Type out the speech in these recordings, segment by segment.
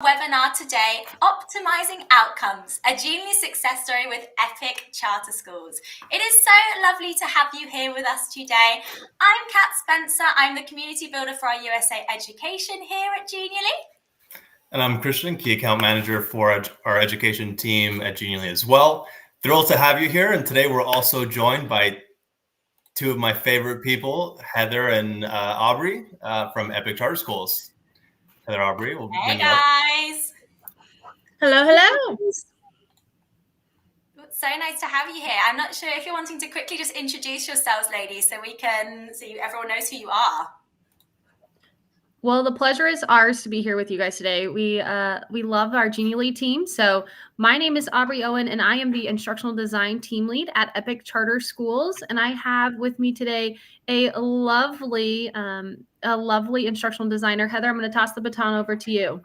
Webinar today, Optimizing Outcomes, a Genially success story with Epic Charter Schools. It is so lovely to have you here with us today. I'm Kat Spencer. I'm the community builder for our USA education here at Genially. And I'm Christian, Key Account Manager for our education team at Genially as well. Thrilled to have you here. And today we're also joined by two of my favorite people, Heather and Aubrey from Epic Charter Schools. Heather, Aubrey, we'll bring you up. Hey guys. Hello, hello. It's so nice to have you here. I'm not sure if you're wanting to quickly just introduce yourselves, ladies, so everyone knows who you are. Well, the pleasure is ours to be here with you guys today. We love our Genially team. So my name is Aubrey Owen, and I am the instructional design team lead at Epic Charter Schools. And I have with me today a lovely instructional designer. Heather, I'm going to toss the baton over to you.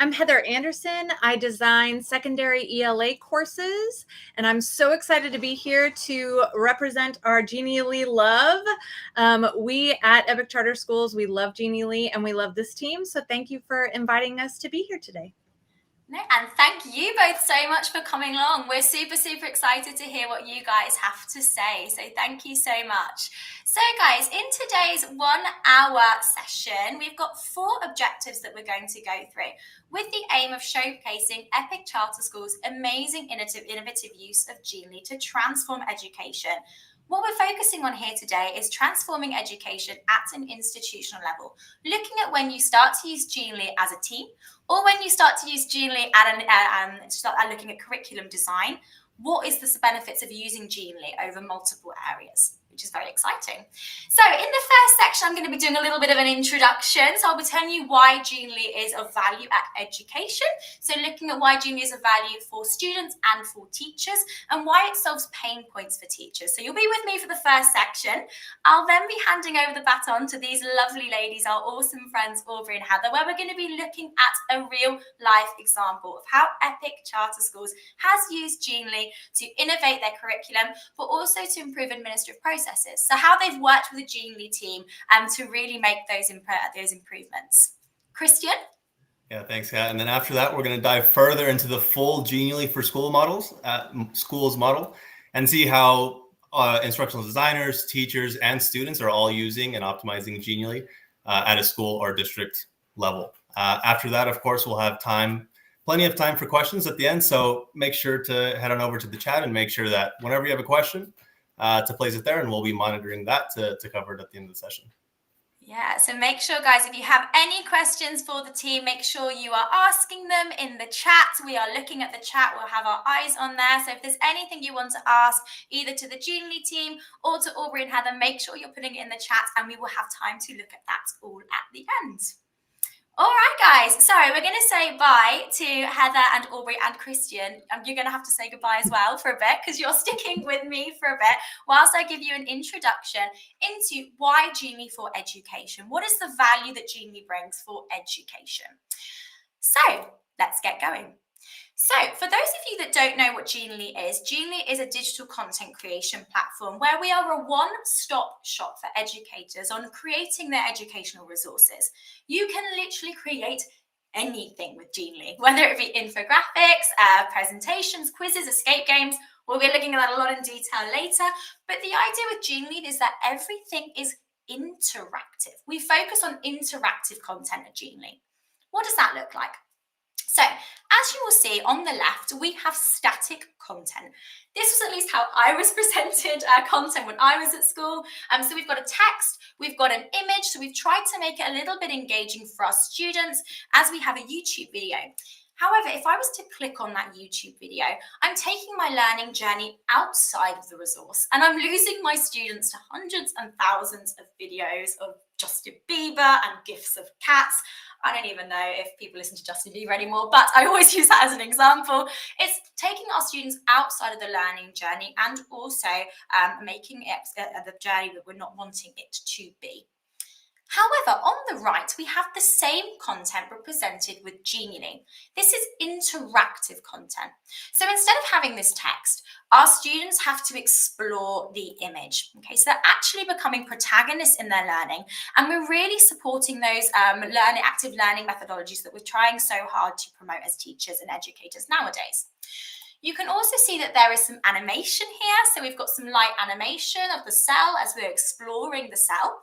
I'm Heather Anderson. I design secondary ELA courses, and I'm so excited to be here to represent our Genially love. We at Epic Charter Schools, we love Genially and we love this team. So thank you for inviting us to be here today. And thank you both so much for coming along. We're super excited to hear what you guys have to say. So thank you so much. So guys, in today's 1 hour session, we've got 4 objectives that we're going to go through with the aim of showcasing Epic Charter Schools' amazing innovative use of Genially to transform education. What we're focusing on here today is transforming education at an institutional level, looking at when you start to use Genially as a team, or when you start to use Genially at looking at curriculum design. What is the benefits of using Genially over multiple areas, which is very exciting. So in the first section, I'm going to be doing a little bit of an introduction. So I'll be telling you why Genially is of value at education. So looking at why Genially is of value for students and for teachers, and why it solves pain points for teachers. So you'll be with me for the first section. I'll then be handing over the baton to these lovely ladies, our awesome friends Aubrey and Heather, where we're going to be looking at a real life example of how Epic Charter Schools has used Genially to innovate their curriculum, but also to improve administrative processes. So how they've worked with the Genially team to really make those improvements. Christian? Yeah, thanks, Kat. And then after that, we're going to dive further into the full Genially for schools model and see how instructional designers, teachers, and students are all using and optimizing Genially at a school or district level. After that, of course, we'll have plenty of time for questions at the end. So make sure to head on over to the chat and make sure that whenever you have a question, to place it there, and we'll be monitoring that to cover it at the end of the session. Yeah, so make sure, guys, if you have any questions for the team, make sure you are asking them in the chat. We are looking at the chat. We'll have our eyes on there. So if there's anything you want to ask, either to the Genially team or to Aubrey and Heather, make sure you're putting it in the chat, and we will have time to look at that all at the end. All right, guys, so we're going to say bye to Heather and Aubrey and Christian. You're going to have to say goodbye as well for a bit, because you're sticking with me for a bit whilst I give you an introduction into why Genially for education. What is the value that Genially brings for education? So let's get going. So for those of you that don't know what Genially is a digital content creation platform where we are a one-stop shop for educators on creating their educational resources. You can literally create anything with Genially, whether it be infographics, presentations, quizzes, escape games. We'll be looking at that a lot in detail later. But the idea with Genially is that everything is interactive. We focus on interactive content at Genially. What does that look like? So as you will see on the left, we have static content. This was at least how I was presented content when I was at school. So we've got a text, we've got an image. So we've tried to make it a little bit engaging for our students as we have a YouTube video. However, if I was to click on that YouTube video, I'm taking my learning journey outside of the resource, and I'm losing my students to hundreds and thousands of videos of Justin Bieber and gifs of cats. I don't even know if people listen to Justin Bieber anymore, but I always use that as an example. It's taking our students outside of the learning journey and also making it the journey that we're not wanting it to be. However, on the right, we have the same content represented with Genially. This is interactive content. So instead of having this text, our students have to explore the image. Okay, so they're actually becoming protagonists in their learning, and we're really supporting those active learning methodologies that we're trying so hard to promote as teachers and educators nowadays. You can also see that there is some animation here. So we've got some light animation of the cell as we're exploring the cell.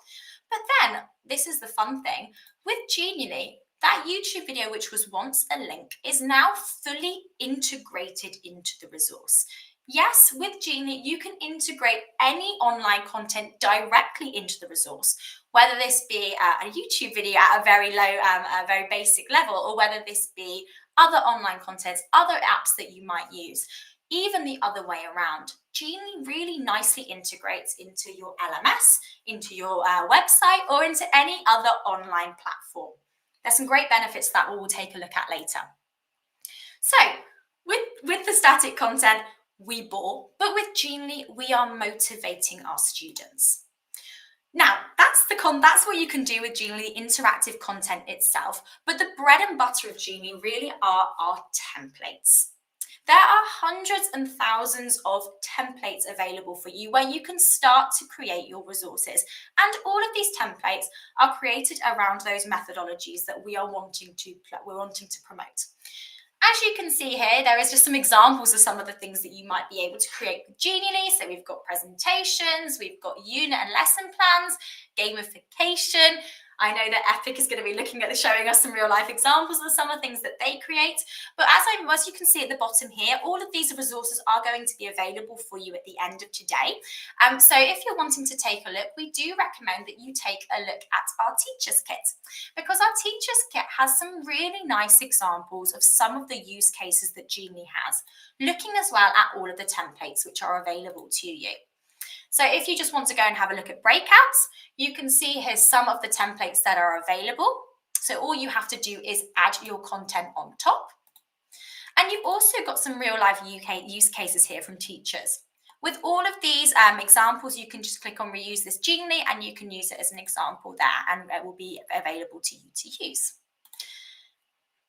But then, this is the fun thing, with Genially, that YouTube video, which was once a link, is now fully integrated into the resource. Yes, with Genially, you can integrate any online content directly into the resource, whether this be a YouTube video at a very low, a very basic level, or whether this be other online contents, other apps that you might use. Even the other way around. Genially really nicely integrates into your LMS, into your website, or into any other online platform. There's some great benefits that we'll take a look at later. So, with the static content, we bore, but with Genially, we are motivating our students. Now, that's what you can do with Genially, the interactive content itself, but the bread and butter of Genially really are our templates. There are hundreds and thousands of templates available for you where you can start to create your resources. And all of these templates are created around those methodologies that we're wanting to promote. As you can see here, there is just some examples of some of the things that you might be able to create with Genially. So we've got presentations, we've got unit and lesson plans, gamification. I know that Epic is going to be showing us some real life examples of some of the things that they create. But as you can see at the bottom here, all of these resources are going to be available for you at the end of today. So if you're wanting to take a look, we do recommend that you take a look at our Teachers Kit, because our Teachers Kit has some really nice examples of some of the use cases that Genially has, looking as well at all of the templates which are available to you. So if you just want to go and have a look at breakouts, you can see here's some of the templates that are available. So all you have to do is add your content on top. And you've also got some real life use cases here from teachers. With all of these examples, you can just click on reuse this Genially and you can use it as an example there, and it will be available to you to use.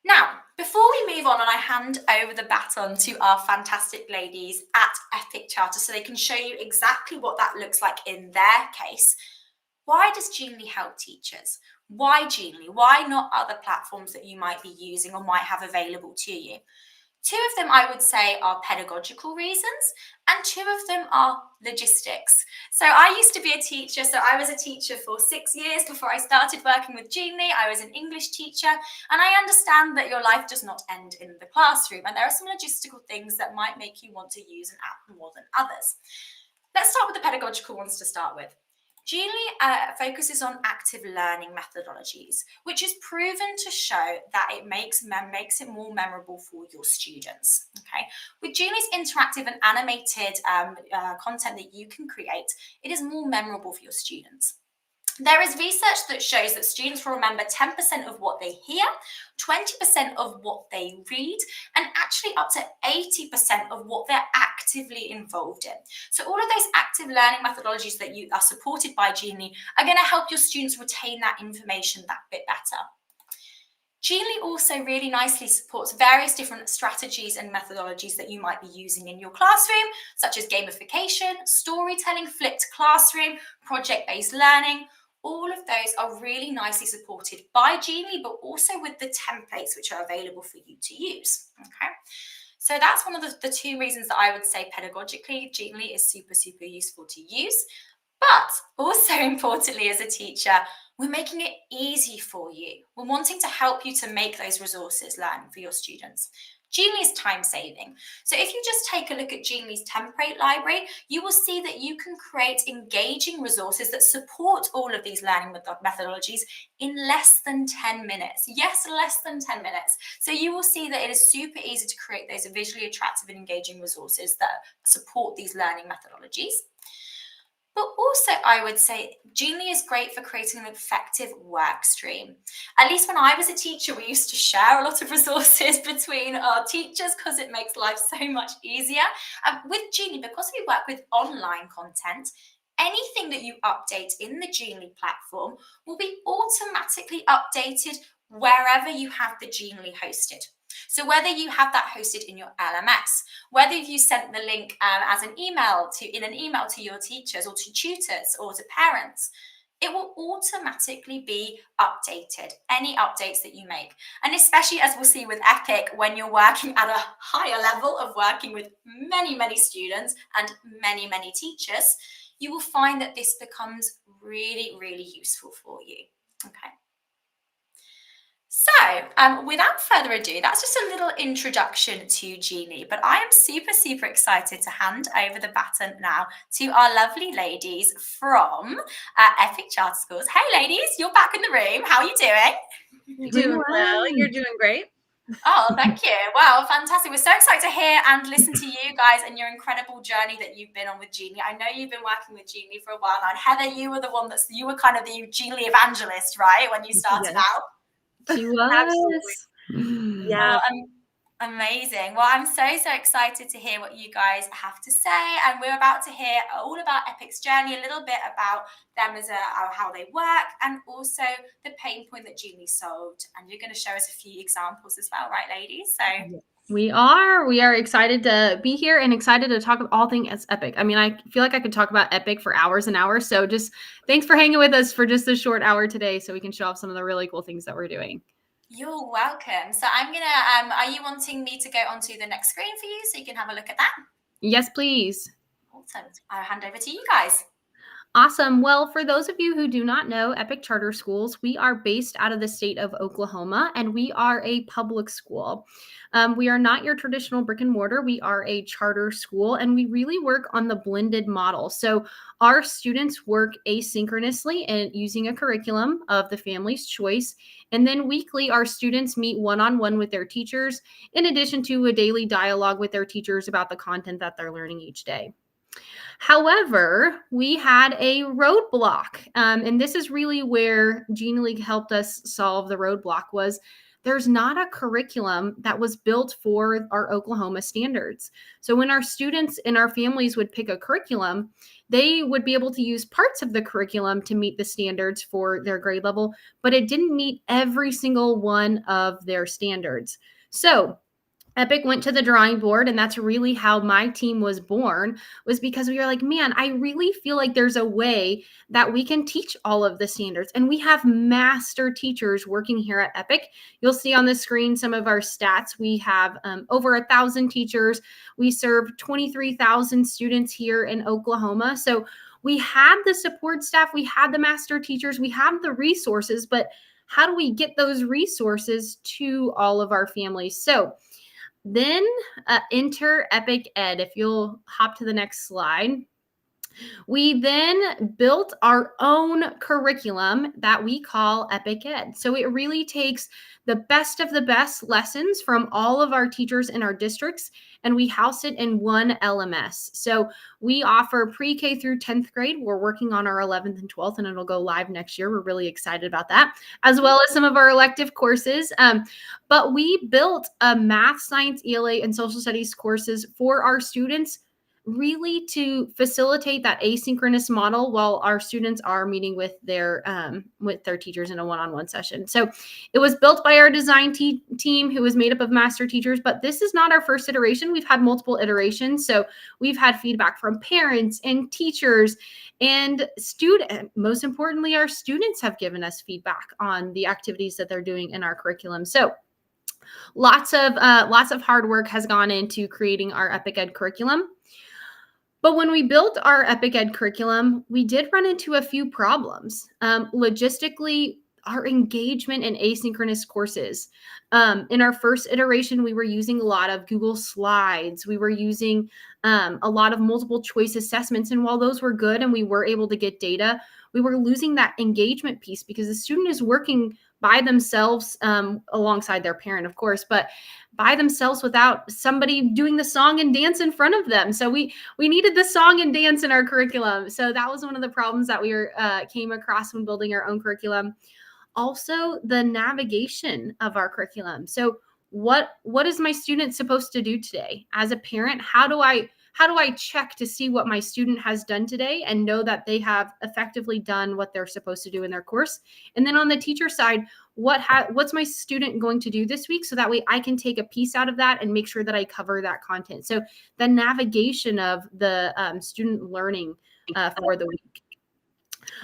Now, before we move on and I hand over the baton to our fantastic ladies at Epic Charter so they can show you exactly what that looks like in their case, why does Genially help teachers? Why Genially? Why not other platforms that you might be using or might have available to you? Two of them, I would say, are pedagogical reasons, and two of them are logistics. So I used to be a teacher. So I was a teacher for 6 years before I started working with Genially. I was an English teacher, and I understand that your life does not end in the classroom, and there are some logistical things that might make you want to use an app more than others. Let's start with the pedagogical ones to start with. Genially focuses on active learning methodologies, which is proven to show that it makes it more memorable for your students. Okay, with Genially's interactive and animated content that you can create, it is more memorable for your students. There is research that shows that students will remember 10% of what they hear, 20% of what they read, and actually up to 80% of what they're actively involved in. So all of those active learning methodologies that you are supported by Genially are going to help your students retain that information that bit better. Genially also really nicely supports various different strategies and methodologies that you might be using in your classroom, such as gamification, storytelling, flipped classroom, project-based learning. All of those are really nicely supported by Genially, but also with the templates which are available for you to use. Okay, so that's one of the two reasons that I would say pedagogically, Genially is super, super useful to use. But also importantly, as a teacher, we're making it easy for you. We're wanting to help you to make those resources learn for your students. Genially is time saving. So if you just take a look at Genially's template library, you will see that you can create engaging resources that support all of these learning methodologies in less than 10 minutes. Yes, less than 10 minutes. So you will see that it is super easy to create those visually attractive and engaging resources that support these learning methodologies. But also, I would say Genially is great for creating an effective work stream. At least when I was a teacher, we used to share a lot of resources between our teachers because it makes life so much easier. With Genially, because we work with online content, anything that you update in the Genially platform will be automatically updated wherever you have the Genially hosted. So whether you have that hosted in your LMS, whether you sent the link as an email in an email to your teachers or to tutors or to parents, it will automatically be updated, any updates that you make. And especially as we'll see with Epic, when you're working at a higher level of working with many, many students and many, many teachers, you will find that this becomes really, really useful for you. Okay. So without further ado, that's just a little introduction to Genially, but I am super, super excited to hand over the baton now to our lovely ladies from Epic Charter Schools. Hey ladies, you're back in the room. How are you doing? Doing well. You're doing great. Oh, thank you. Wow, fantastic. We're so excited to hear and listen to you guys and your incredible journey that you've been on with Genially. I know you've been working with Genially for a while now. And Heather, you were the one you were kind of the Genially evangelist, right? When you started out. She was. Absolutely. Yeah. Amazing. Well, I'm so excited to hear what you guys have to say. And we're about to hear all about Epic's journey, a little bit about them as how they work, and also the pain point that Genially solved. And you're going to show us a few examples as well, right, ladies? So we are excited to be here and excited to talk about all things Epic. I mean, I feel like I could talk about Epic for hours and hours. So just thanks for hanging with us for just a short hour today so we can show off some of the really cool things that we're doing. You're welcome. So I'm going to, are you wanting me to go onto the next screen for you so you can have a look at that? Yes, please. Awesome. I'll hand over to you guys. Awesome. Well, for those of you who do not know Epic Charter Schools, we are based out of the state of Oklahoma, and we are a public school. We are not your traditional brick and mortar. We are a charter school, and we really work on the blended model. So our students work asynchronously and using a curriculum of the family's choice. And then weekly, our students meet one-on-one with their teachers, in addition to a daily dialogue with their teachers about the content that they're learning each day. However, we had a roadblock, and this is really where Genially helped us solve the roadblock. Was there's not a curriculum that was built for our Oklahoma standards. So when our students and our families would pick a curriculum, they would be able to use parts of the curriculum to meet the standards for their grade level, but it didn't meet every single one of their standards. So Epic went to the drawing board, and that's really how my team was born, was because we were like, man, I really feel like there's a way that we can teach all of the standards. And we have master teachers working here at Epic. You'll see on the screen some of our stats. We have over 1,000 teachers. We serve 23,000 students here in Oklahoma. So we had the support staff, we had the master teachers, we have the resources, but how do we get those resources to all of our families? So then enter Epic Ed. If you'll hop to the next slide. We then built our own curriculum that we call Epic Ed. So it really takes the best of the best lessons from all of our teachers in our districts, and we house it in one LMS. So we offer pre-K through 10th grade. We're working on our 11th and 12th, and it'll go live next year. We're really excited about that, as well as some of our elective courses. But we built a math, science, ELA, and social studies courses for our students, really to facilitate that asynchronous model while our students are meeting with their teachers in a one-on-one session. So it was built by our design team, who was made up of master teachers, but this is not our first iteration. We've had multiple iterations. So we've had feedback from parents and teachers and most importantly, our students have given us feedback on the activities that they're doing in our curriculum. So lots of hard work has gone into creating our Epic Ed curriculum. But when we built our Epic Ed curriculum, we did run into a few problems. Logistically, our engagement in asynchronous courses. In our first iteration, we were using a lot of Google Slides. We were using a lot of multiple choice assessments. And while those were good and we were able to get data, we were losing that engagement piece because the student is working by themselves, alongside their parent, of course, but by themselves without somebody doing the song and dance in front of them. So we needed the song and dance in our curriculum. So that was one of the problems that we came across when building our own curriculum. Also, the navigation of our curriculum. So what is my student supposed to do today? As a parent, how do I how do I check to see what my student has done today and know that they have effectively done what they're supposed to do in their course? And then on the teacher side, what's my student going to do this week, so that way I can take a piece out of that and make sure that I cover that content. So the navigation of the student learning for the week.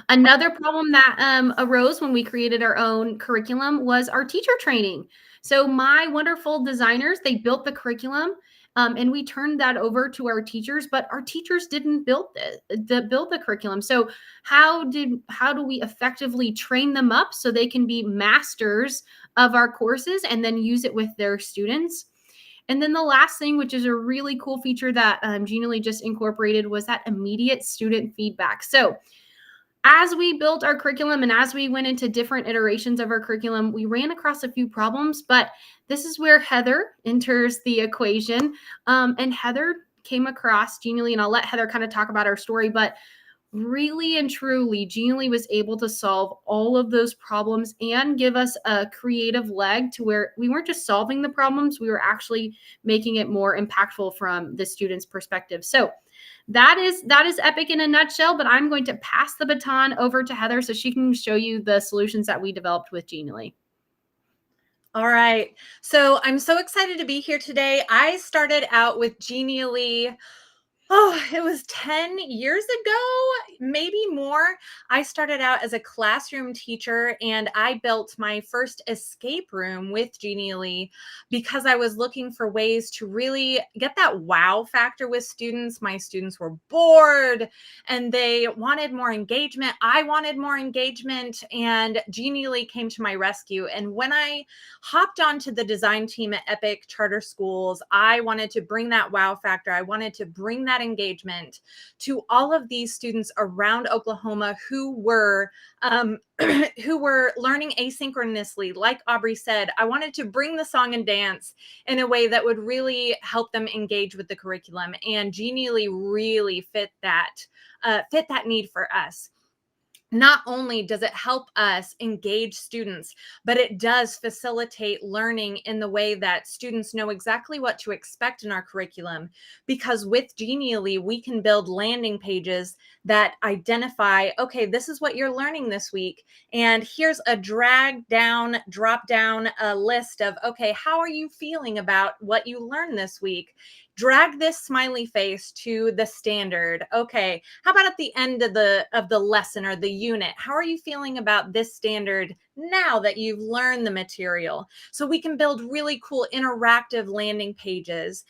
Another problem that arose when we created our own curriculum was our teacher training. So my wonderful designers, they built the curriculum, and we turned that over to our teachers, but our teachers didn't build the curriculum. So how do we effectively train them up so they can be masters of our courses and then use it with their students? And then the last thing, which is a really cool feature that Genially just incorporated, was that immediate student feedback. So as we built our curriculum and as we went into different iterations of our curriculum, we ran across a few problems, but this is where Heather enters the equation. And Heather came across Genially, and I'll let Heather kind of talk about our story, but really and truly, Genially was able to solve all of those problems and give us a creative leg to where we weren't just solving the problems, we were actually making it more impactful from the student's perspective. So that is Epic in a nutshell, but I'm going to pass the baton over to Heather so she can show you the solutions that we developed with Genially. All right. So I'm so excited to be here today. I started out with Genially. Oh, it was 10 years ago, maybe more. I started out as a classroom teacher, and I built my first escape room with Genially because I was looking for ways to really get that wow factor with students. My students were bored and they wanted more engagement. I wanted more engagement, and Genially came to my rescue. And when I hopped onto the design team at Epic Charter Schools, I wanted to bring that wow factor. I wanted to bring that engagement to all of these students around Oklahoma who were who were learning asynchronously. Like Aubrey said, I wanted to bring the song and dance in a way that would really help them engage with the curriculum, and Genially really fit that need for us. Not only does it help us engage students, but it does facilitate learning in the way that students know exactly what to expect in our curriculum. Because with Genially, we can build landing pages that identify, okay, this is what you're learning this week. And here's a drop down list of, okay, how are you feeling about what you learned this week? Drag this smiley face to the standard. Okay, how about at the end of the lesson or the unit? How are you feeling about this standard now that you've learned the material? So we can build really cool interactive landing pages.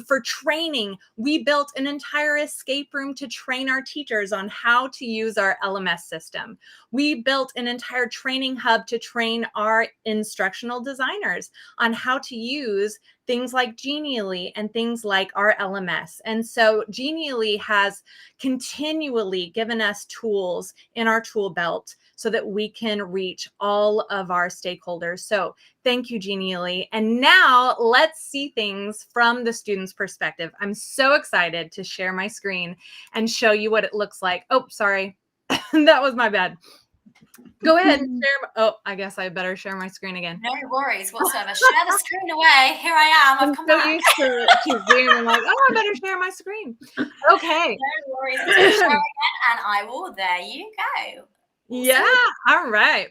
For training, we built an entire escape room to train our teachers on how to use our LMS system. We built an entire training hub to train our instructional designers on how to use things like Genially and things like our LMS. And so Genially has continually given us tools in our tool belt so that we can reach all of our stakeholders. So thank you, Genially. And now let's see things from the student's perspective. I'm so excited to share my screen and show you what it looks like. Oh, sorry. That was my bad. Go ahead and share. Oh, I guess I better share my screen again. No worries whatsoever. Share the screen away. Here I am. I've come so back. Used to Zoom. I'm like, oh, I better share my screen. Okay. No worries. Share again, and I will. There you go. Awesome. Yeah. All right.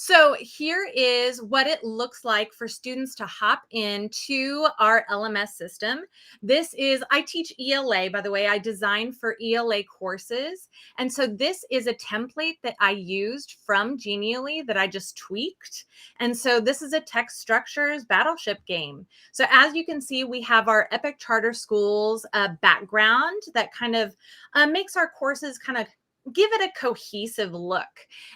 So here is what it looks like for students to hop into our LMS system. I teach ELA, by the way. I design for ELA courses. And so this is a template that I used from Genially that I just tweaked. And so this is a text structures battleship game. So as you can see, we have our Epic Charter Schools background that kind of makes our courses kind of give it a cohesive look.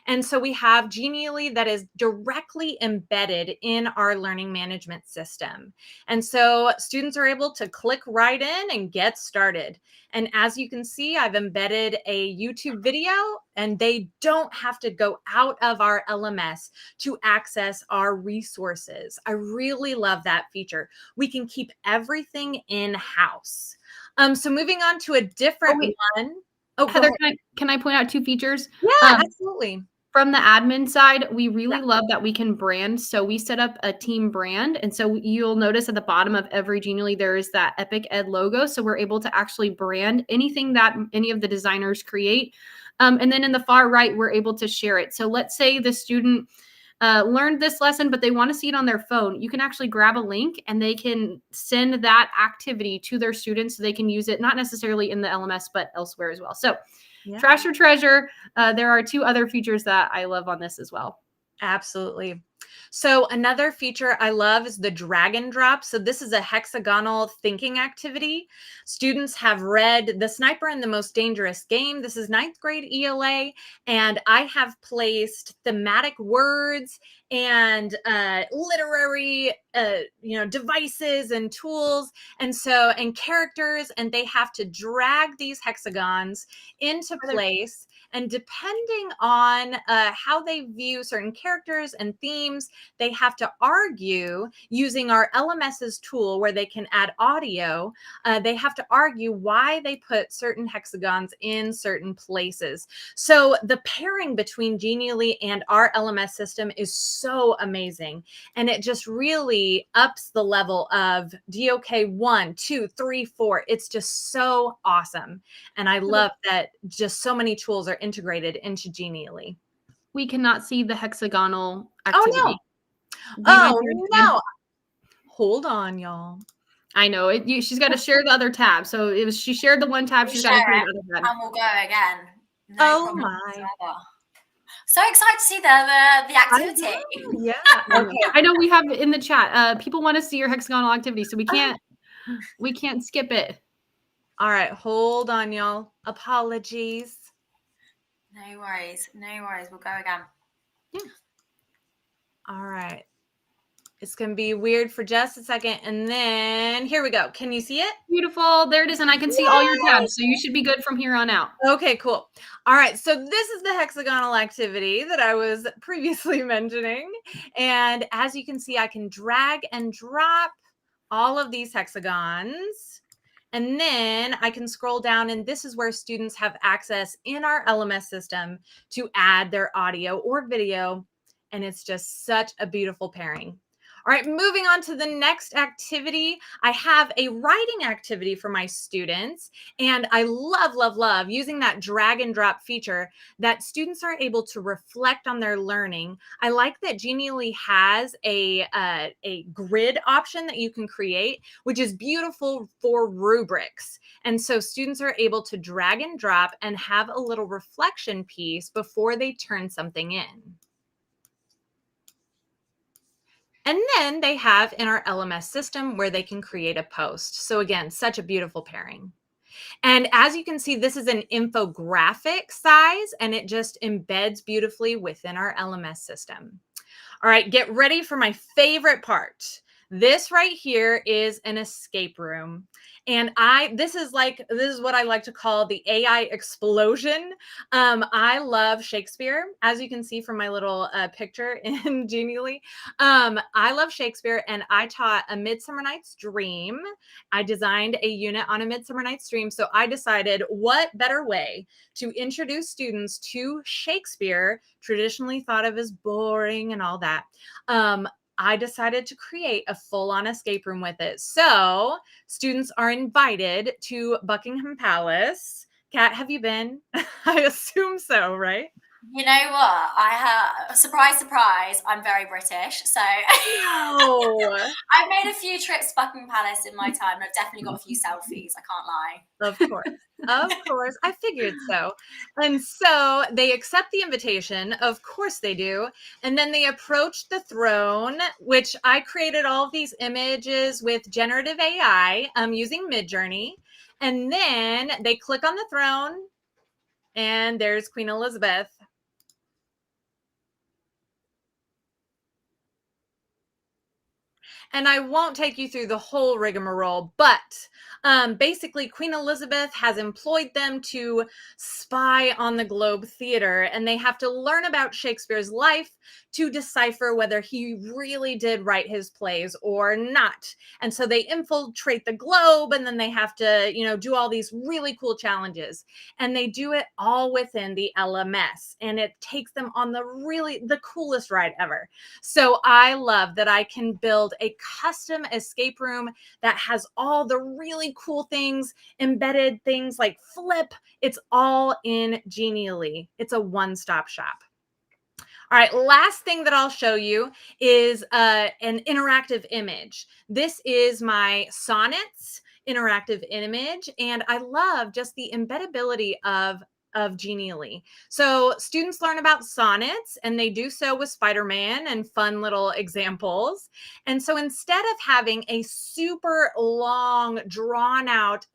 And so we have Genially that is directly embedded in our learning management system. And so students are able to click right in and get started. And as you can see, I've embedded a YouTube video, and they don't have to go out of our LMS to access our resources. I really love that feature. We can keep everything in-house. So moving on to a different one. Oh, Heather, can I point out two features? Yeah, absolutely. From the admin side, we really love that we can brand. So we set up a team brand. And so you'll notice at the bottom of every Genially, there is that Epic Ed logo. So we're able to actually brand anything that any of the designers create. And then in the far right, we're able to share it. So let's say the student learned this lesson, but they want to see it on their phone. You can actually grab a link and they can send that activity to their students so they can use it, not necessarily in the LMS, but elsewhere as well. So trash or treasure. There are 2 other features that I love on this as well. Absolutely. So another feature I love is the drag and drop. So this is a hexagonal thinking activity. Students have read The Sniper and the Most Dangerous Game. This is 9th grade ELA. And I have placed thematic words and literary devices and tools and characters, and they have to drag these hexagons into place. And depending on how they view certain characters and themes, they have to argue using our LMS's tool where they can add audio. They have to argue why they put certain hexagons in certain places. So the pairing between Genially and our LMS system is so amazing. And it just really ups the level of DOK 1, 2, 3, 4. It's just so awesome. And I love that just so many tools are integrated into Genially. We cannot see the hexagonal activity. Oh, no. No. Hold on, y'all. I know. She's got to share the other tab. So she shared the one tab. She's got to share the other tab. And we'll go again. No problem. My. So excited to see the activity. Yeah. Okay. I know we have in the chat. People want to see your hexagonal activity, so we can't skip it. All right. Hold on, y'all. Apologies. No worries. We'll go again. Yeah. All right. It's going to be weird for just a second. And then here we go. Can you see it? Beautiful. There it is. And I can see all your tabs. So you should be good from here on out. Okay, cool. All right. So this is the hexagonal activity that I was previously mentioning. And as you can see, I can drag and drop all of these hexagons. And then I can scroll down, and this is where students have access in our LMS system to add their audio or video. And it's just such a beautiful pairing. All right, moving on to the next activity. I have a writing activity for my students, and I love using that drag and drop feature that students are able to reflect on their learning. I like that Genially has a grid option that you can create, which is beautiful for rubrics. And so students are able to drag and drop and have a little reflection piece before they turn something in. And then they have in our LMS system where they can create a post. So again, such a beautiful pairing. And as you can see, this is an infographic size, and it just embeds beautifully within our LMS system. All right, get ready for my favorite part. This right here is an escape room. And this is what I like to call the AI explosion. I love Shakespeare, as you can see from my little picture in Genially. I love Shakespeare, and I taught A Midsummer Night's Dream. I designed a unit on A Midsummer Night's Dream. So I decided what better way to introduce students to Shakespeare, traditionally thought of as boring and all that. I decided to create a full-on escape room with it. So students are invited to Buckingham Palace. Kat, have you been? I assume so, right? You know what? I have surprise, I'm very British, so I've made a few trips to Buckingham Palace in my time, and I've definitely got a few selfies. I can't lie. Of course, I figured so. And so they accept the invitation, of course they do, and then they approach the throne, which I created all of these images with generative AI using Midjourney, and then they click on the throne, and there's Queen Elizabeth. And I won't take you through the whole rigmarole, but basically Queen Elizabeth has employed them to spy on the Globe Theater, and they have to learn about Shakespeare's life to decipher whether he really did write his plays or not. And so they infiltrate the Globe, and then they have to, do all these really cool challenges. And they do it all within the LMS, and it takes them on the coolest ride ever. So I love that I can build a custom escape room that has all the really cool things, embedded things like Flip. It's all in Genially. It's a one-stop shop. All right, last thing that I'll show you is an interactive image. This is my sonnets interactive image, and I love just the embeddability of Genially. So students learn about sonnets, and they do so with Spider-Man and fun little examples. And so instead of having a super long, drawn out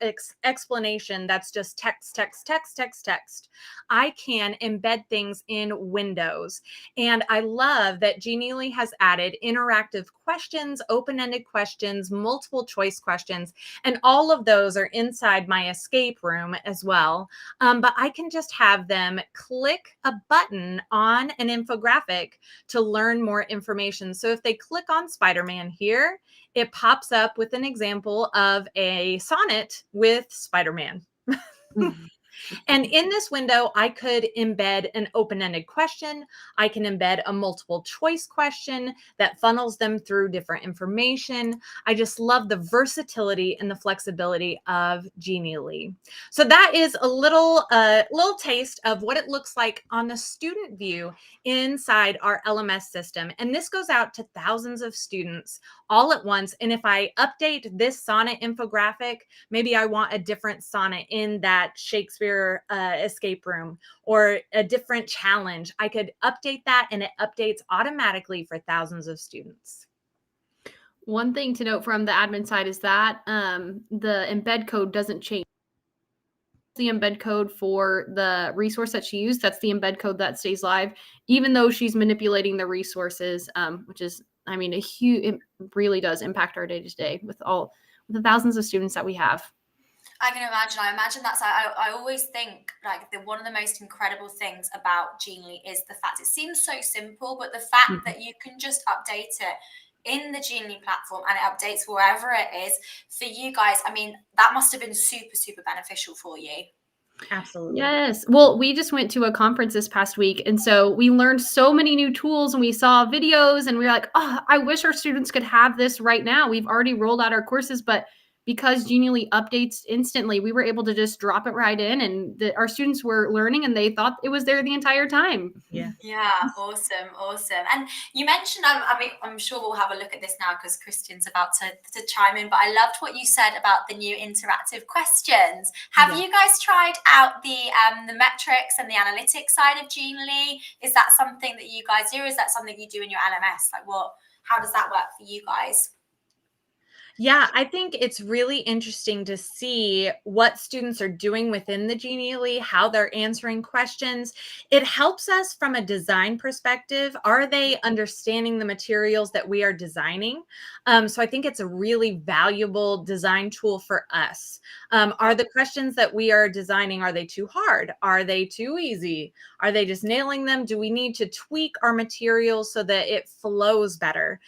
explanation that's just text, text, text, text, text, I can embed things in windows. And I love that Genially has added interactive questions, open-ended questions, multiple choice questions, and all of those are inside my escape room as well. But I can just have them click a button on an infographic to learn more information. So if they click on Spider-Man here, it pops up with an example of a sonnet with Spider-Man. And in this window, I could embed an open-ended question. I can embed a multiple choice question that funnels them through different information. I just love the versatility and the flexibility of Genially. So that is a little taste of what it looks like on the student view inside our LMS system. And this goes out to thousands of students all at once. And if I update this sonnet infographic, maybe I want a different sonnet in that Shakespeare escape room or a different challenge, I could update that, and it updates automatically for thousands of students. One thing to note from the admin side is that the embed code doesn't change. The embed code for the resource that she used, that's the embed code that stays live, even though she's manipulating the resources, which is, I mean, it really does impact our day-to-day with the thousands of students that we have. I can imagine. I imagine that's. I always think like one of the most incredible things about Genially is the fact it seems so simple, but the fact that you can just update it in the Genially platform and it updates wherever it is for you guys. I mean, that must have been super, super beneficial for you. Absolutely. Yes. Well, we just went to a conference this past week, and so we learned so many new tools, and we saw videos, and we were like, oh, I wish our students could have this right now. We've already rolled out our courses, but because Genially updates instantly, we were able to just drop it right in, and our students were learning, and they thought it was there the entire time. Yeah. Yeah. Awesome. And you mentioned, I mean, I'm sure we'll have a look at this now because Christian's about to chime in, but I loved what you said about the new interactive questions. Have you guys tried out the metrics and the analytics side of Genially? Is that something that you guys do? Or is that something you do in your LMS? Like how does that work for you guys? Yeah, I think it's really interesting to see what students are doing within the Genially, how they're answering questions. It helps us from a design perspective. Are they understanding the materials that we are designing? So I think it's a really valuable design tool for us. Are the questions that we are designing, are they too hard? Are they too easy? Are they just nailing them? Do we need to tweak our materials so that it flows better?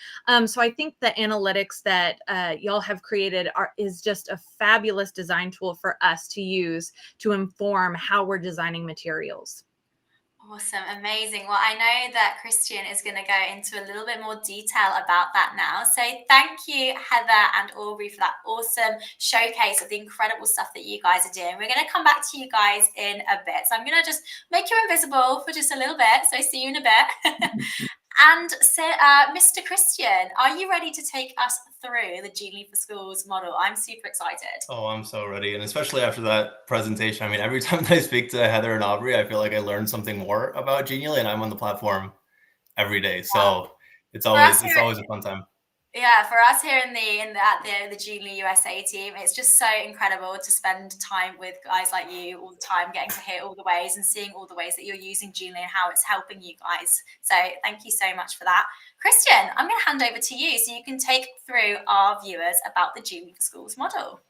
So I think the analytics that y'all have created is just a fabulous design tool for us to use to inform how we're designing materials. Awesome. Amazing. Well, I know that Christian is going to go into a little bit more detail about that now. So thank you, Heather and Aubrey, for that awesome showcase of the incredible stuff that you guys are doing. We're going to come back to you guys in a bit. So I'm going to just make you invisible for just a little bit. So see you in a bit. And so, Mr. Christian, are you ready to take us through the Genially for Schools model? I'm super excited. Oh, I'm so ready. And especially after that presentation, I mean, every time I speak to Heather and Aubrey, I feel like I learned something more about Genially, and I'm on the platform every day. So it's always a fun time. Yeah, for us here at the Genially USA team, it's just so incredible to spend time with guys like you all the time, getting to hear all the ways and seeing all the ways that you're using Genially and how it's helping you guys. So thank you so much for that. Christian, I'm going to hand over to you so you can take through our viewers about the Genially for Schools model.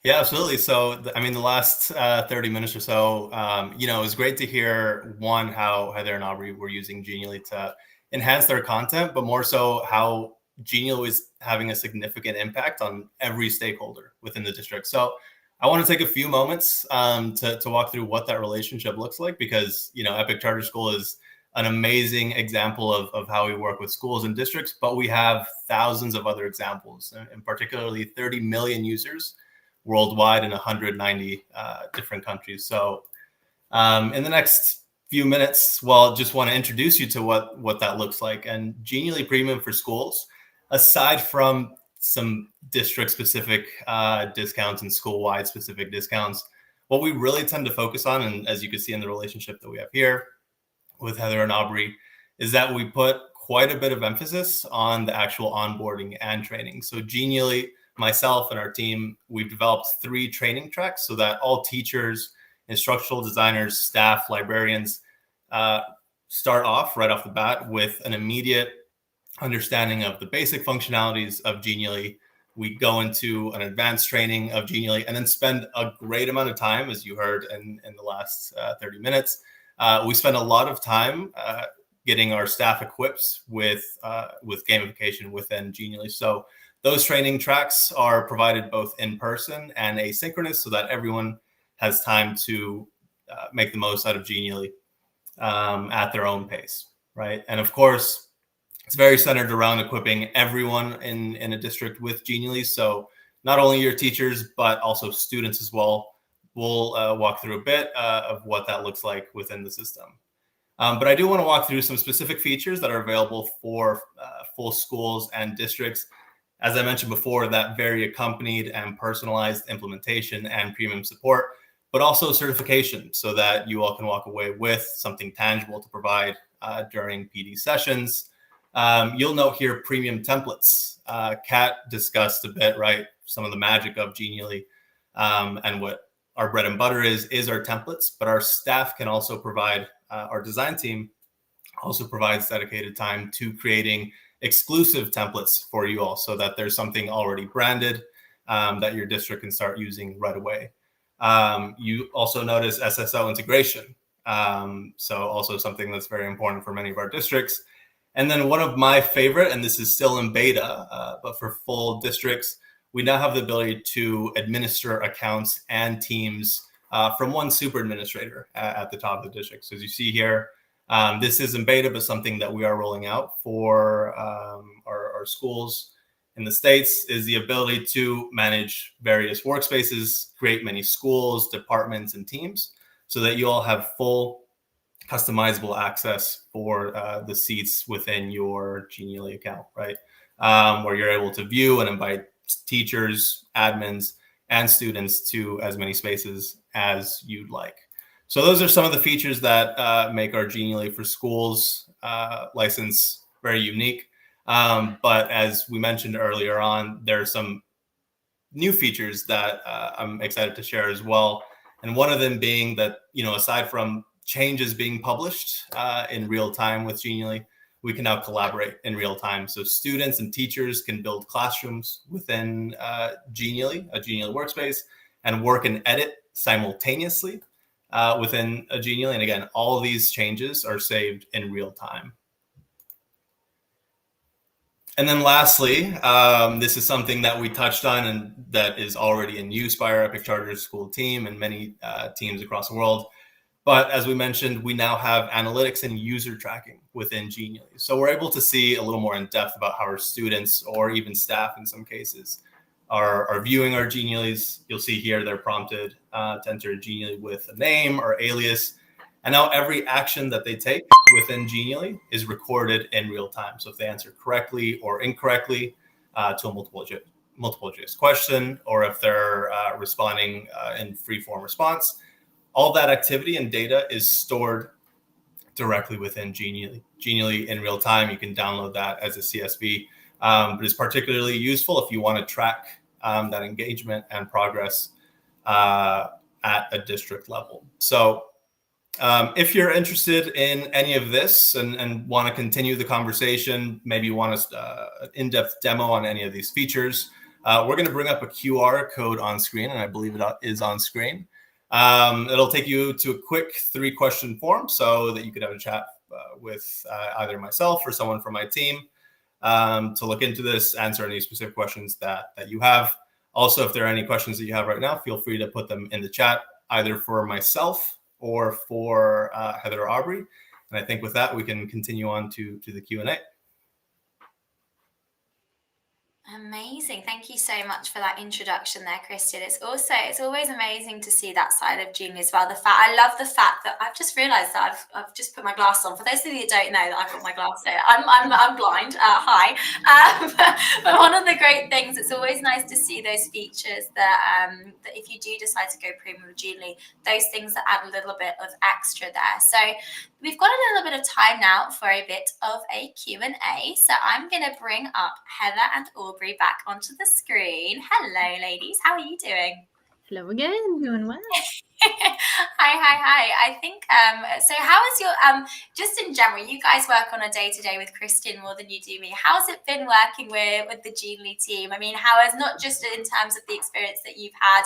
Yeah, absolutely. So, I mean, the last 30 minutes or so, it was great to hear, one, how Heather and Aubrey were using Genially to enhance their content, but more so how Genially is having a significant impact on every stakeholder within the district. So I want to take a few moments to walk through what that relationship looks like, because, Epic Charter School is an amazing example of how we work with schools and districts, but we have thousands of other examples, and particularly 30 million users worldwide in 190 different countries. So in the next few minutes, just want to introduce you to what that looks like. And Genially Premium for Schools, aside from some district-specific discounts and school-wide specific discounts, what we really tend to focus on, and as you can see in the relationship that we have here with Heather and Aubrey, is that we put quite a bit of emphasis on the actual onboarding and training. So Genially, myself and our team, we've developed 3 training tracks so that all teachers, instructional designers, staff, librarians start off right off the bat with an immediate understanding of the basic functionalities of Genially. We go into an advanced training of Genially and then spend a great amount of time, as you heard in the last 30 minutes. We spend a lot of time getting our staff equipped with gamification within Genially. So those training tracks are provided both in person and asynchronous so that everyone has time to make the most out of Genially at their own pace, right? And of course, it's very centered around equipping everyone in a district with Genially. So not only your teachers, but also students as well. We'll walk through a bit of what that looks like within the system. But I do want to walk through some specific features that are available for full schools and districts. As I mentioned before, that very accompanied and personalized implementation and premium support, but also certification so that you all can walk away with something tangible to provide during PD sessions. You'll note here premium templates. Kat discussed a bit, right? Some of the magic of Genially and what our bread and butter is our templates, but our staff can also provide, our design team also provides dedicated time to creating exclusive templates for you all so that there's something already branded that your district can start using right away. You also notice SSO integration. So also something that's very important for many of our districts. And then one of my favorite, and this is still in beta, but for full districts, we now have the ability to administer accounts and teams from one super administrator at the top of the district. So as you see here, this is in beta, but something that we are rolling out for our schools in the States is the ability to manage various workspaces, create many schools, departments, and teams so that you all have full customizable access for the seats within your Genially account, right? Where you're able to view and invite teachers, admins, and students to as many spaces as you'd like. So those are some of the features that make our Genially for Schools license very unique. But as we mentioned earlier on, there are some new features that I'm excited to share as well. And one of them being that, aside from changes being published in real time with Genially, we can now collaborate in real time. So students and teachers can build classrooms within Genially, a Genially workspace, and work and edit simultaneously within a Genially. And again, all of these changes are saved in real time. And then lastly, this is something that we touched on and that is already in use by our Epic Charter School team and many teams across the world. But as we mentioned, we now have analytics and user tracking within Genially. So we're able to see a little more in depth about how our students or even staff in some cases are viewing our Geniallys. You'll see here they're prompted to enter a Genially with a name or alias. And now every action that they take within Genially is recorded in real time. So if they answer correctly or incorrectly to a multiple choice question, or if they're responding in free-form response, all that activity and data is stored directly within Genially. Genially in real time, you can download that as a CSV but it's particularly useful if you want to track that engagement and progress at a district level. So if you're interested in any of this and want to continue the conversation, maybe you want an in-depth demo on any of these features, we're going to bring up a QR code on screen, and I believe it is on screen. It'll take you to a quick 3-question form so that you could have a chat with either myself or someone from my team to look into this, answer any specific questions that you have. Also, if there are any questions that you have right now, feel free to put them in the chat, either for myself or for Heather or Aubrey. And I think with that, we can continue on to the Q&A. Amazing. Thank you so much for that introduction there, Christian. It's always amazing to see that side of Genially as well. I love the fact that I've just realized that I've just put my glass on. For those of you that don't know that I've got my glass on, I'm blind. Hi. But one of the great things, it's always nice to see those features that if you do decide to go premium with Genially, those things that add a little bit of extra there. So we've got a little bit of time now for a bit of a Q&A. So I'm going to bring up Heather and Aubrey back onto the screen. Hello, ladies. How are you doing? Hello again. Doing well. Hi. I think, so how is your, just in general, you guys work on a day-to-day with Christian more than you do me. How's it been working with the Genially team? I mean, how is, not just in terms of the experience that you've had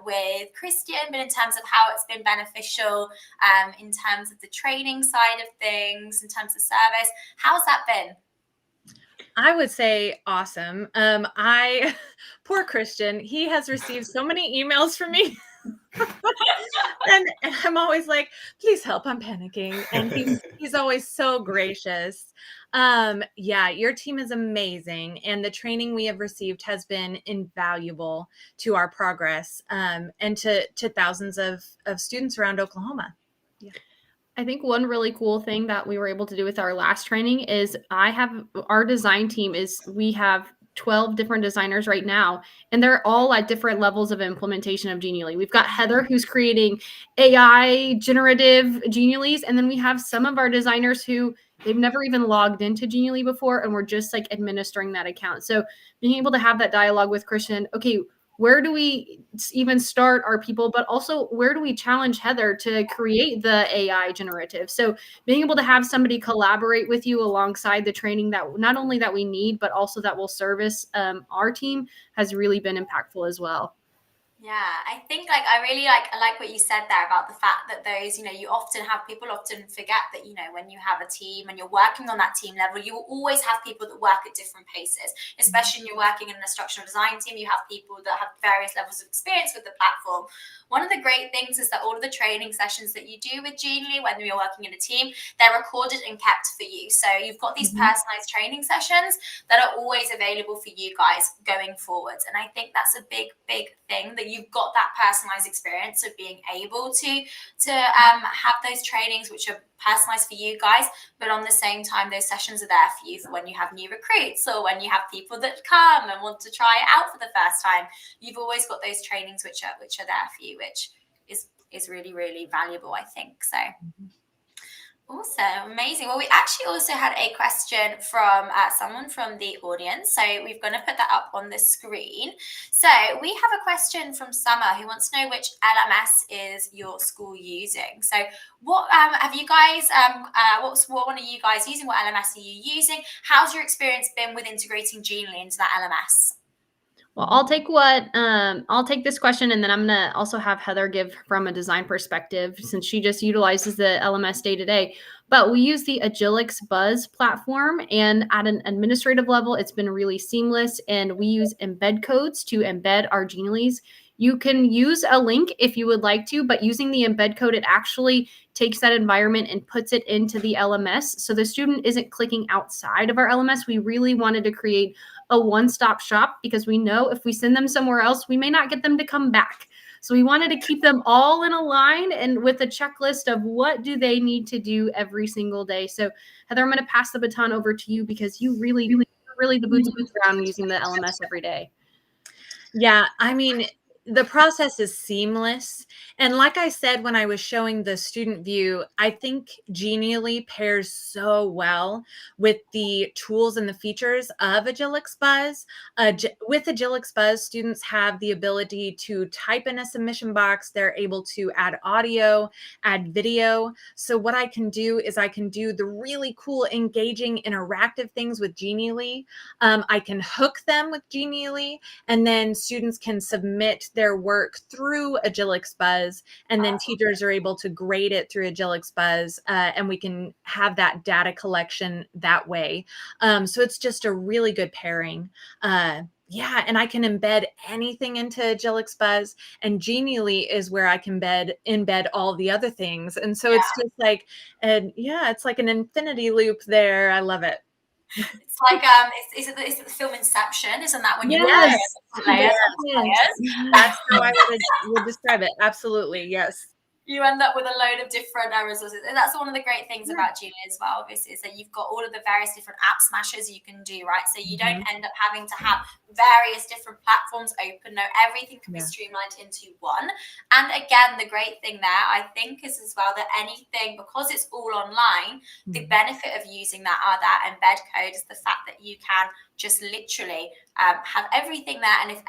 with Christian, but in terms of how it's been beneficial, in terms of the training side of things, in terms of service, how's that been? I would say awesome. Poor Christian, he has received so many emails from me. and I'm always like, please help, I'm panicking. And he's always so gracious. Yeah, your team is amazing. And the training we have received has been invaluable to our progress, and to thousands of students around Oklahoma. Yeah. I think one really cool thing that we were able to do with our last training is our design team we have 12 different designers right now, and they're all at different levels of implementation of Genially. We've got Heather, who's creating AI generative Geniallys, and then we have some of our designers who they've never even logged into Genially before, and we're just like administering that account. So being able to have that dialogue with Christian, okay, where do we even start our people, but also where do we challenge Heather to create the AI generative? So being able to have somebody collaborate with you alongside the training that not only that we need, but also that will service our team has really been impactful as well. Yeah, I think I really like what you said there about the fact that those, you people often forget that, when you have a team and you're working on that team level, you will always have people that work at different paces, especially when you're working in an instructional design team. You have people that have various levels of experience with the platform. One of the great things is that all of the training sessions that you do with Genially, when you're working in a team, they're recorded and kept for you. So you've got these personalized training sessions that are always available for you guys going forwards. And I think that's a big thing, that you've got that personalized experience of being able to have those trainings which are personalized for you guys, but on the same time those sessions are there for you for when you have new recruits or when you have people that come and want to try it out for the first time. You've always got those trainings which are there for you, which is really, really valuable, I think. So awesome, amazing. Well, we actually also had a question from someone from the audience, so we're going to put that up on the screen. So we have a question from Summer who wants to know which LMS is your school using. So what have you guys, what one are you guys using? What LMS are you using? How's your experience been with integrating Genially into that LMS? Well, I'll take this question, and then I'm going to also have Heather give from a design perspective, since she just utilizes the LMS day to day. But we use the Agilix Buzz platform, and at an administrative level, it's been really seamless. And we use embed codes to embed our Geniallys. You can use a link if you would like to, but using the embed code, it actually takes that environment and puts it into the LMS. So the student isn't clicking outside of our LMS. We really wanted to create a one-stop shop, because we know if we send them somewhere else, we may not get them to come back. So we wanted to keep them all in a line and with a checklist of what do they need to do every single day. So Heather, I'm going to pass the baton over to you, because you really the boots on the ground using the LMS every day. Yeah, I mean, the process is seamless. And like I said, when I was showing the student view, I think Genially pairs so well with the tools and the features of Agilix Buzz. With Agilix Buzz, students have the ability to type in a submission box. They're able to add audio, add video. So what I can do is I can do the really cool, engaging, interactive things with Genially. I can hook them with Genially, and then students can submit their work through Agilix Buzz, and then teachers are able to grade it through Agilix Buzz, and we can have that data collection that way. So it's just a really good pairing. Yeah, and I can embed anything into Agilix Buzz, and Genially is where I can embed all the other things. And so it's just like, and yeah, it's like an infinity loop there. I love it. It's like is it the film Inception? Isn't that when you Yes. layers? That's how I would describe it. Absolutely, yes. You end up with a load of different resources. And that's one of the great things about Genially as well, obviously, is that you've got all of the various different app smashes you can do, right? So you don't end up having to have various different platforms open. No, everything can be streamlined into one. And again, the great thing there, I think, is as well that anything, because it's all online, the benefit of using that embed code is the fact that you can just literally have everything there. And if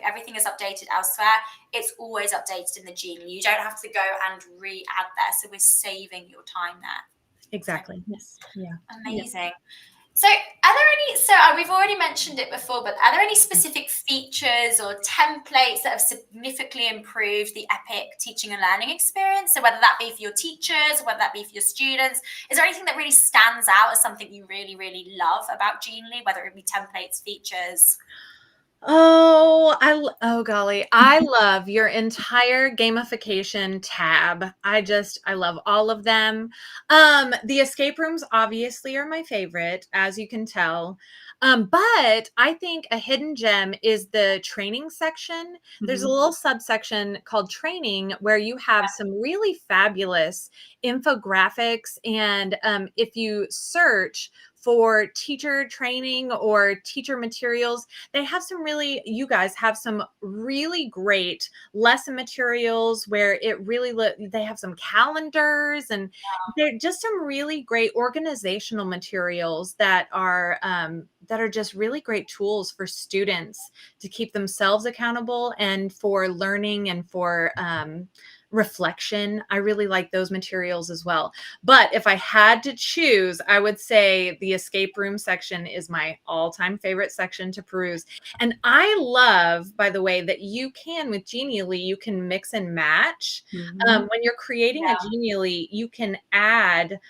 everything is updated elsewhere, it's always updated in the Genially. You don't have to go and re-add there. So we're saving your time there. Exactly. Yes. Yeah. Amazing. Yeah. So we've already mentioned it before, but are there any specific features or templates that have significantly improved the Epic teaching and learning experience? So whether that be for your teachers, whether that be for your students, is there anything that really stands out as something you really, really love about Genially, whether it be templates, features? Oh golly. I love your entire gamification tab. I love all of them. The escape rooms obviously are my favorite, as you can tell. But I think a hidden gem is the training section. There's a little subsection called training where you have some really fabulous infographics. And if you search for teacher training or teacher materials, you guys have some really great lesson materials where they have some calendars, and they're just some really great organizational materials that are just really great tools for students to keep themselves accountable and for learning and for reflection. I really like those materials as well. But if I had to choose, I would say the escape room section is my all-time favorite section to peruse. And I love, by the way, that with Genially, you can mix and match. When you're creating a Genially, you can add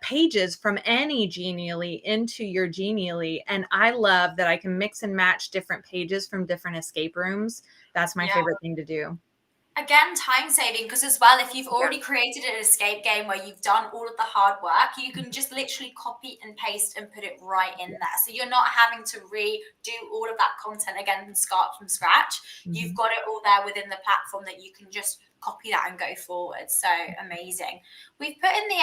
pages from any Genially into your Genially. And I love that I can mix and match different pages from different escape rooms. That's my favorite thing to do. Again, time saving, because as well, if you've already created an escape game where you've done all of the hard work, you can just literally copy and paste and put it right in there. So you're not having to redo all of that content again and start from scratch. You've got it all there within the platform that you can just copy that and go forward. So amazing. We've put in the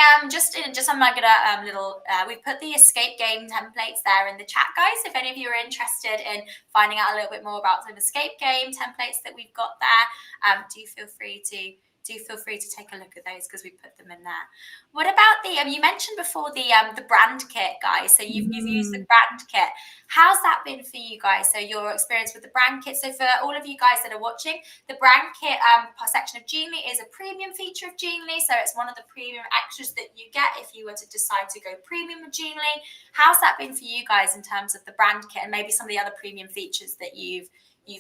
we've put the escape game templates there in the chat, guys. If any of you are interested in finding out a little bit more about some escape game templates that we've got there, do feel free to take a look at those, because we put them in there. What about you mentioned before the brand kit, guys? So you've used the brand kit. How's that been for you guys? So your experience with the brand kit. So for all of you guys that are watching, the brand kit section of Genially is a premium feature of Genially. So it's one of the premium extras that you get if you were to decide to go premium with Genially. How's that been for you guys in terms of the brand kit and maybe some of the other premium features that you've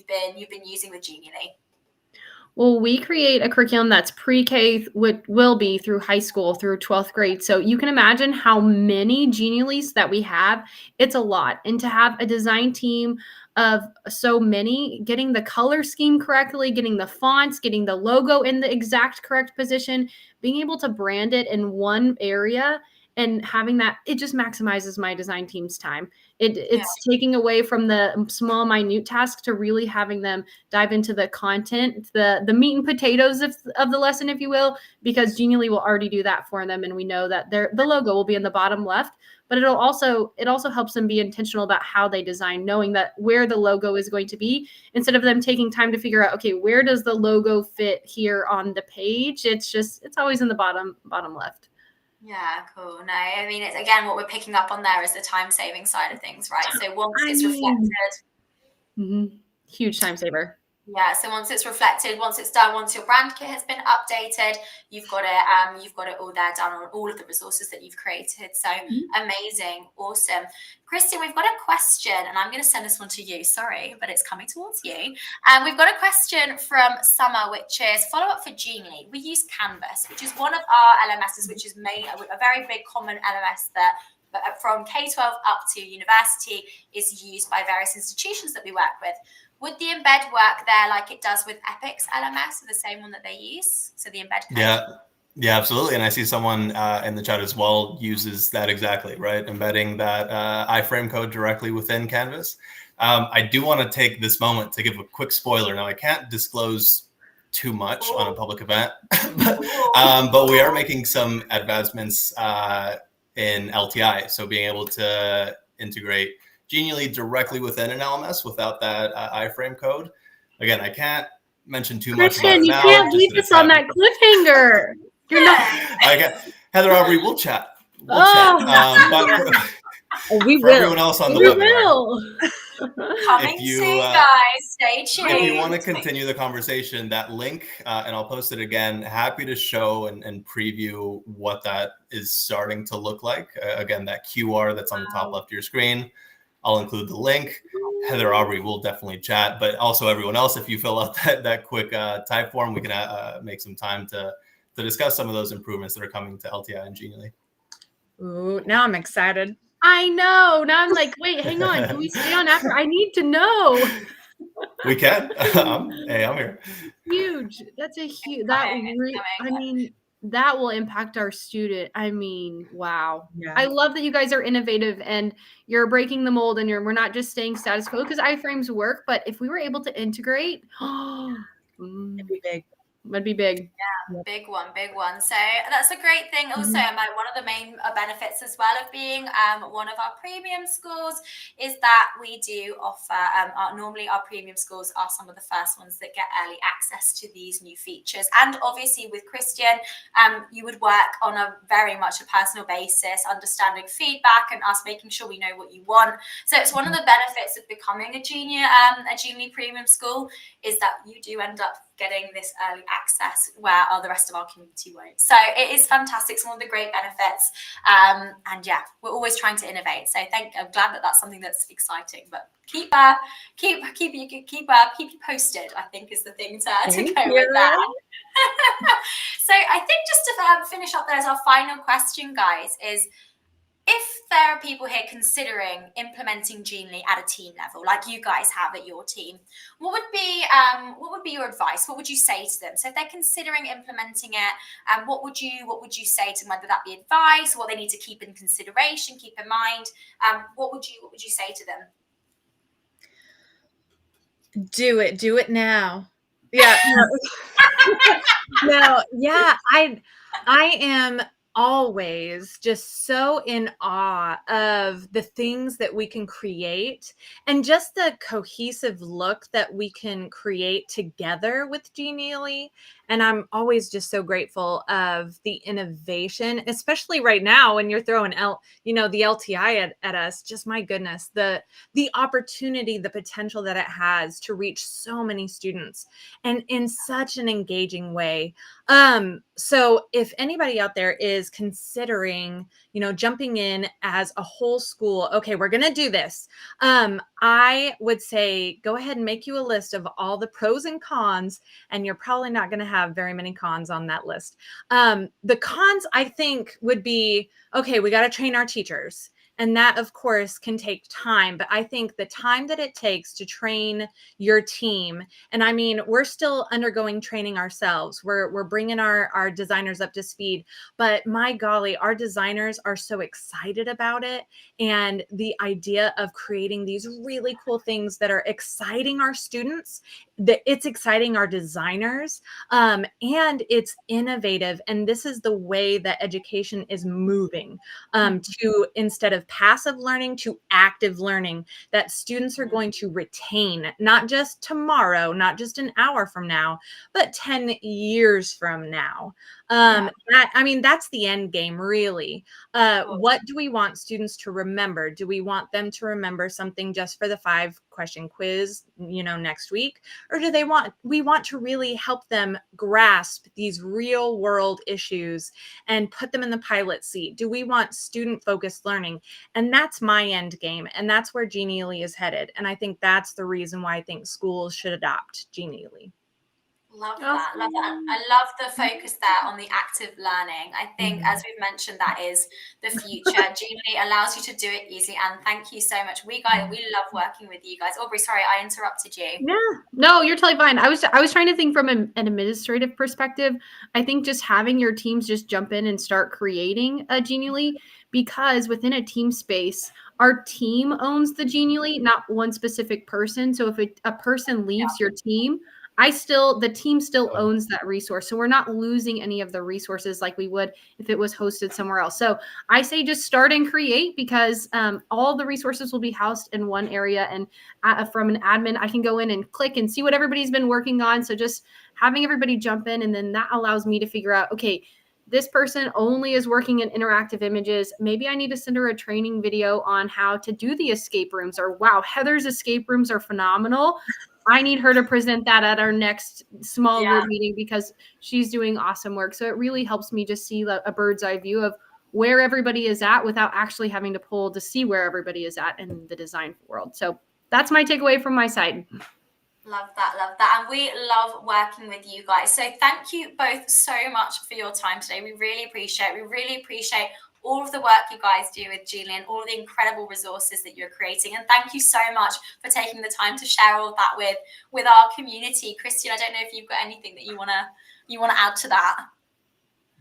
been using with Genially? Well, we create a curriculum that's pre-K, will be through high school, through 12th grade. So you can imagine how many Geniallys that we have. It's a lot. And to have a design team of so many, getting the color scheme correctly, getting the fonts, getting the logo in the exact correct position, being able to brand it in one area and having that, it just maximizes my design team's time. It's taking away from the small, minute task to really having them dive into the content, the meat and potatoes of the lesson, if you will, because Genially will already do that for them. And we know that the logo will be in the bottom left, but it also helps them be intentional about how they design, knowing that where the logo is going to be, instead of them taking time to figure out, okay, where does the logo fit here on the page? It's always in the bottom left. Yeah, cool. No, I mean, it's again, what we're picking up on there is the time saving side of things, right? So once it's reflected, huge time saver. Yeah, so once it's reflected, once it's done, once your brand kit has been updated, you've got it all there done on all of the resources that you've created. So amazing, awesome. Kristen, we've got a question, and I'm going to send this one to you. Sorry, but it's coming towards you. We've got a question from Summer, which is follow up for Genially. We use Canvas, which is one of our LMSs, which is a very big common LMS that from K-12 up to university is used by various institutions that we work with. Would the embed work there like it does with Epic's LMS, the same one that they use? So the embed code? Yeah, absolutely. And I see someone in the chat as well uses that exactly, right? Embedding that iframe code directly within Canvas. I do want to take this moment to give a quick spoiler. Now, I can't disclose too much on a public event, but we are making some advancements in LTI. So being able to integrate Genially directly within an LMS without that iframe code. Again, I can't mention too much about it you now. Can't leave us on that cliffhanger. You're not. Heather Aubrey, we'll chat. We'll chat. But for everyone else on the webinar, Coming soon, guys. Stay tuned. If you want to continue the conversation, that link, and I'll post it again, happy to show and preview what that is starting to look like. Again, that QR that's on the top left of your screen. I'll include the link. Heather Aubrey will definitely chat, but also everyone else, if you fill out that quick type form, we can make some time to discuss some of those improvements that are coming to LTI and Genially. Ooh, now I'm excited. I know. Now I'm like, wait, hang on. Can we stay on after? I need to know. We can. I'm here. Huge. That's a huge. That will impact our student. I mean, wow. Yeah. I love that you guys are innovative and you're breaking the mold, and we're not just staying status quo, because iframes work. But if we were able to integrate, it'd be big. That'd be big. Yeah, big one. So that's a great thing. Also, one of the main benefits as well of being one of our premium schools is that we do offer, normally our premium schools are some of the first ones that get early access to these new features. And obviously with Christian, you would work on a very much a personal basis, understanding feedback and us making sure we know what you want. So it's one of the benefits of becoming a Genially premium school is that you do end up getting this early access where the rest of our community won't. So it is fantastic. It's one of the great benefits. And yeah, we're always trying to innovate. So I'm glad that that's something that's exciting. But keep you posted, I think, is the thing to go with that. So I think just to finish up there as our final question, guys, is if there are people here considering implementing Genially at a team level, like you guys have at your team, what would be your advice? What would you say to them? So if they're considering implementing it, what would you say to them? Whether that be advice, what they need to keep in consideration, keep in mind, what would you say to them? Do it now. Yeah. No. Yeah. I am always just so in awe of the things that we can create and just the cohesive look that we can create together with Genially. And I'm always just so grateful of the innovation, especially right now when you're throwing the LTI at us. Just my goodness, the opportunity, the potential that it has to reach so many students and in such an engaging way. So if anybody out there is considering, jumping in as a whole school, okay, we're going to do this. I would say, go ahead and make you a list of all the pros and cons, and you're probably not going to have very many cons on that list. The cons, I think, would be, okay, we got to train our teachers. And that, of course, can take time. But I think the time that it takes to train your team, and I mean, we're still undergoing training ourselves. We're bringing our designers up to speed. But my golly, our designers are so excited about it. And the idea of creating these really cool things that are exciting our students, that it's exciting our designers, and it's innovative. And this is the way that education is moving, to, instead of passive learning, to active learning, that students are going to retain, not just tomorrow, not just an hour from now, but 10 years from now. That's the end game, really. What do we want students to remember? Do we want them to remember something just for the 5-question quiz, next week? Or we want to really help them grasp these real world issues and put them in the pilot seat? Do we want student focused learning? And that's my end game. And that's where Genially is headed. And I think that's the reason why I think schools should adopt Genially. Love that. Love that. I love the focus there on the active learning. I think, as we've mentioned, that is the future. Genially allows you to do it easily. And thank you so much. We love working with you guys. Aubrey, sorry, I interrupted you. Yeah, no, you're totally fine. I was trying to think from an administrative perspective. I think just having your teams just jump in and start creating a Genially, because within a team space, our team owns the Genially, not one specific person. So if a person leaves your team, the team still owns that resource. So we're not losing any of the resources like we would if it was hosted somewhere else. So I say just start and create, because all the resources will be housed in one area. And from an admin, I can go in and click and see what everybody's been working on. So just having everybody jump in, and then that allows me to figure out, okay, this person only is working in interactive images. Maybe I need to send her a training video on how to do the escape rooms, or wow, Heather's escape rooms are phenomenal. I need her to present that at our next small group meeting, because she's doing awesome work. So it really helps me just see a bird's eye view of where everybody is at without actually having to pull to see where everybody is at in the design world. So that's my takeaway from my side. Love that, love that. And we love working with you guys. So thank you both so much for your time today. We really appreciate all of the work you guys do with Genially and all the incredible resources that you're creating. And thank you so much for taking the time to share all of that with our community. Christian, I don't know if you've got anything that you wanna add to that.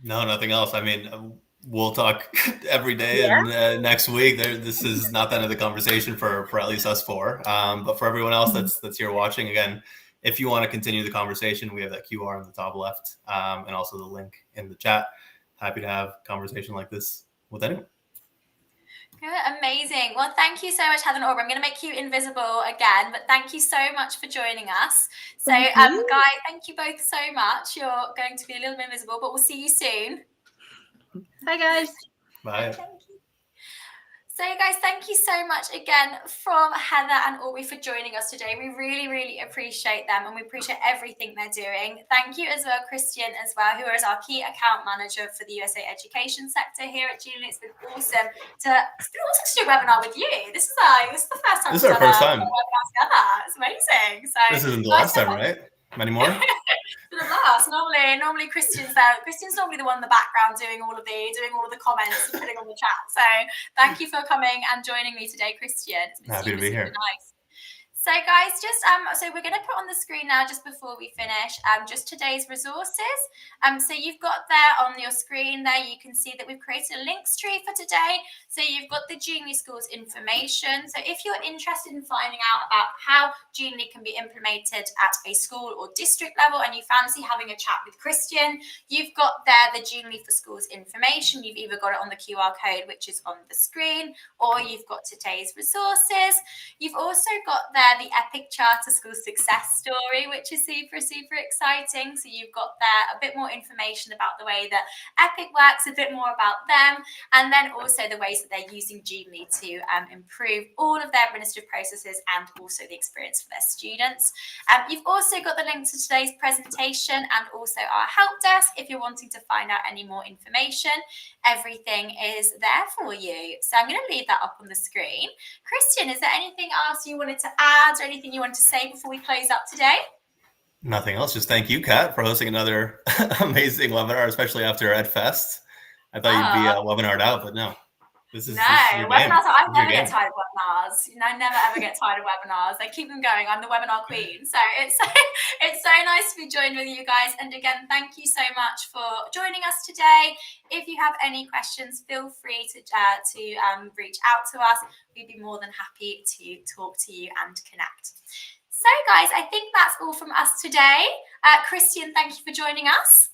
No, nothing else. I mean, we'll talk every day, and next week this is not the end of the conversation for at least us four. But for everyone else that's here watching, again, if you want to continue the conversation, we have that QR on the top left, and also the link in the chat. Happy to have a conversation like this with anyone. Good, amazing. Well, thank you so much, Heather and Aubrey. I'm going to make you invisible again, but thank you so much for joining us. So, guys, thank you both so much. You're going to be a little bit invisible, but we'll see you soon. Bye, guys. Bye. Thank you. So, guys, thank you so much again from Heather and Aubrey for joining us today. We really, really appreciate them, and we appreciate everything they're doing. Thank you as well, Christian, as well, who is our key account manager for the USA education sector here at Genially. It's been awesome to do a webinar with you. This is the first time. This is our first time. Together. It's amazing. So this isn't the last time, right? Many more. For the last, normally Christian's there. Christian's normally the one in the background doing all of the comments and putting on the chat. So thank you for coming and joining me today, Christian. It's been happy to be here. Nice. So guys, just so we're going to put on the screen now, just before we finish, just today's resources. So you've got there on your screen there, you can see that we've created a links tree for today. So you've got the Genially Schools information. So if you're interested in finding out about how Genially can be implemented at a school or district level, and you fancy having a chat with Christian, you've got there the Genially for Schools information. You've either got it on the QR code, which is on the screen, or you've got today's resources. You've also got there the Epic Charter School success story, which is super, super exciting. So you've got there a bit more information about the way that Epic works, a bit more about them, and then also the ways that they're using Genially to improve all of their administrative processes and also the experience for their students. You've also got the link to today's presentation and also our help desk if you're wanting to find out any more information. Everything is there for you. So I'm going to leave that up on the screen. Christian, is there anything else you wanted to add or anything you wanted to say before we close up today? Nothing else. Just thank you, Kat, for hosting another amazing webinar, especially after EdFest. I thought you'd be webinared out, but no. This is No, your game. webinars. I This is your never get game. tired of webinars. I never ever get tired of webinars. I keep them going. I'm the webinar queen. So it's it's so nice to be joined with you guys. And again, thank you so much for joining us today. If you have any questions, feel free to reach out to us. We'd be more than happy to talk to you and connect. So, guys, I think that's all from us today. Christian, thank you for joining us.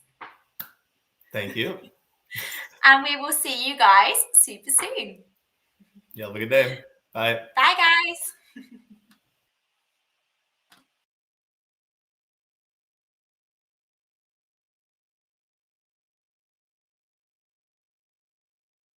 Thank you. And we will see you guys super soon. Yeah, have a good day. Bye. Bye, guys.